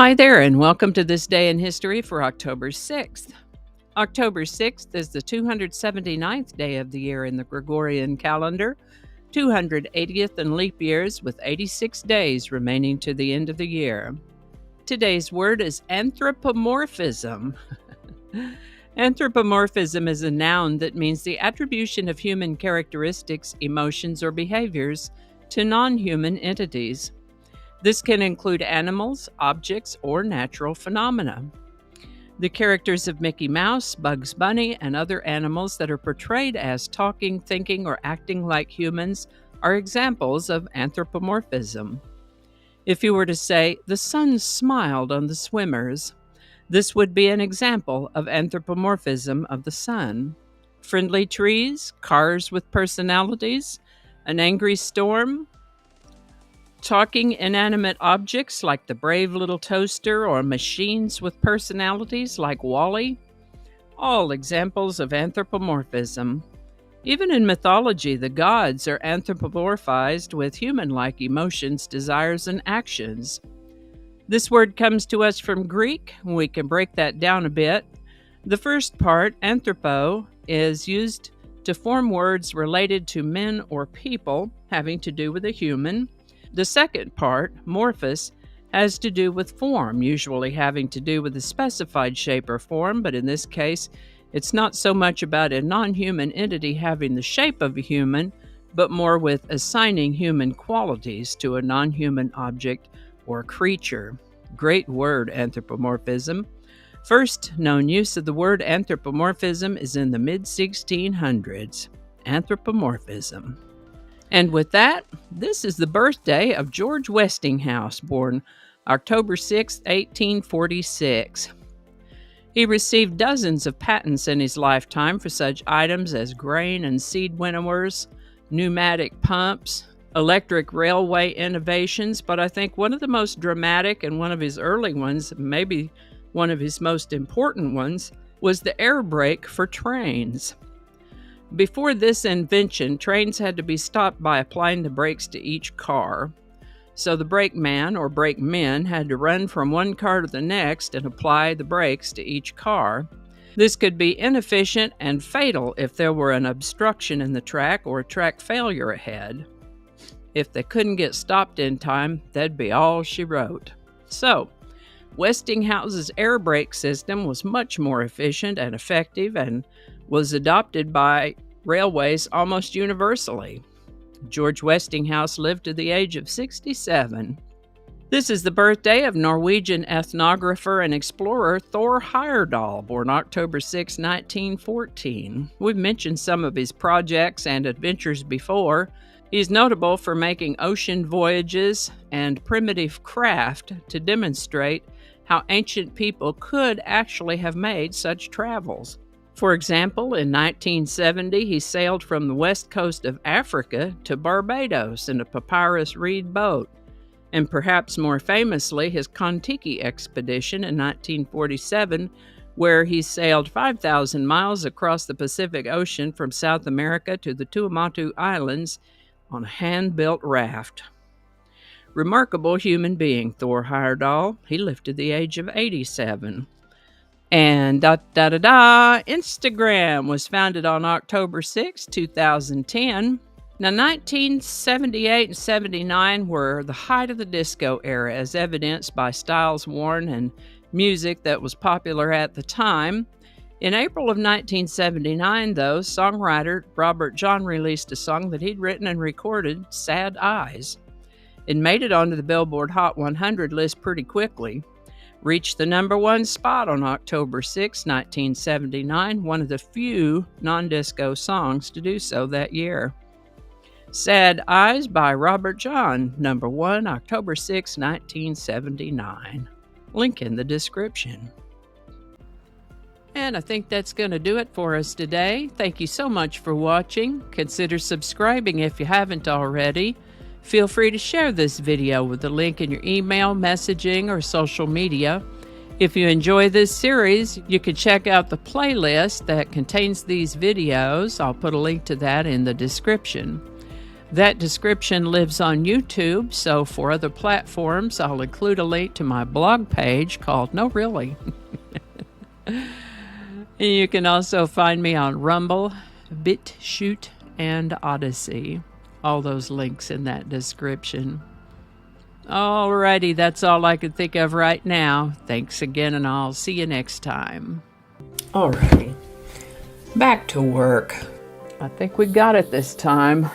Hi there, and welcome to this day in history for October 6th. October 6th is the 279th day of the year in the Gregorian calendar, 280th in leap years, with 86 days remaining to the end of the year. Today's word is anthropomorphism. Anthropomorphism is a noun that means the attribution of human characteristics, emotions, or behaviors to non-human entities. This can include animals, objects, or natural phenomena. The characters of Mickey Mouse, Bugs Bunny, and other animals that are portrayed as talking, thinking, or acting like humans are examples of anthropomorphism. If you were to say, "The sun smiled on the swimmers," this would be an example of anthropomorphism of the sun. Friendly trees, cars with personalities, an angry storm, talking inanimate objects like the brave little toaster, or machines with personalities like Wall-E, all examples of anthropomorphism. Even in mythology, the gods are anthropomorphized with human-like emotions, desires, and actions. This word comes to us from Greek. We can break that down a bit. The first part, anthropo, is used to form words related to men or people having to do with a human. The second part, morphos, has to do with form, usually having to do with a specified shape or form, but in this case, it's not so much about a non-human entity having the shape of a human, but more with assigning human qualities to a non-human object or creature. Great word, anthropomorphism. First known use of the word anthropomorphism is in the mid-1600s. Anthropomorphism. And with that, this is the birthday of George Westinghouse, born October 6, 1846. He received dozens of patents in his lifetime for such items as grain and seed winnowers, pneumatic pumps, electric railway innovations, but I think one of the most dramatic and one of his early ones, maybe one of his most important ones, was the air brake for trains. Before this invention, trains had to be stopped by applying the brakes to each car. So the brakeman or brakemen had to run from one car to the next and apply the brakes to each car. This could be inefficient and fatal if there were an obstruction in the track or a track failure ahead. If they couldn't get stopped in time, that'd be all she wrote. So, Westinghouse's air brake system was much more efficient and effective and was adopted by railways almost universally. George Westinghouse lived to the age of 67. This is the birthday of Norwegian ethnographer and explorer Thor Heyerdahl, born October 6, 1914. We've mentioned some of his projects and adventures before. He's notable for making ocean voyages and primitive craft to demonstrate how ancient people could actually have made such travels. For example, in 1970, he sailed from the west coast of Africa to Barbados in a papyrus reed boat. And perhaps more famously, his Kon-Tiki expedition in 1947, where he sailed 5,000 miles across the Pacific Ocean from South America to the Tuamotu Islands on a hand-built raft. Remarkable human being, Thor Heyerdahl. He lived to the age of 87. And Instagram was founded on October 6, 2010. Now, 1978 and 79 were the height of the disco era, as evidenced by styles worn and music that was popular at the time. In April of 1979, though, songwriter Robert John released a song that he'd written and recorded, "Sad Eyes." It made it onto the Billboard Hot 100 list pretty quickly. Reached the #1 spot on October 6, 1979, one of the few non-disco songs to do so that year. "Sad Eyes" by Robert John, #1, October 6, 1979. Link in the description. And I think that's going to do it for us today. Thank you so much for watching. Consider subscribing if you haven't already. Feel free to share this video with the link in your email, messaging, or social media. If you enjoy this series, you can check out the playlist that contains these videos. I'll put a link to that in the description. That description lives on YouTube, so for other platforms, I'll include a link to my blog page called No Really. You can also find me on Rumble, BitChute, and Odyssey. All those links in that description. Alrighty, that's all I can think of right now. Thanks again, and I'll see you next time. Alrighty, back to work. I think we got it this time.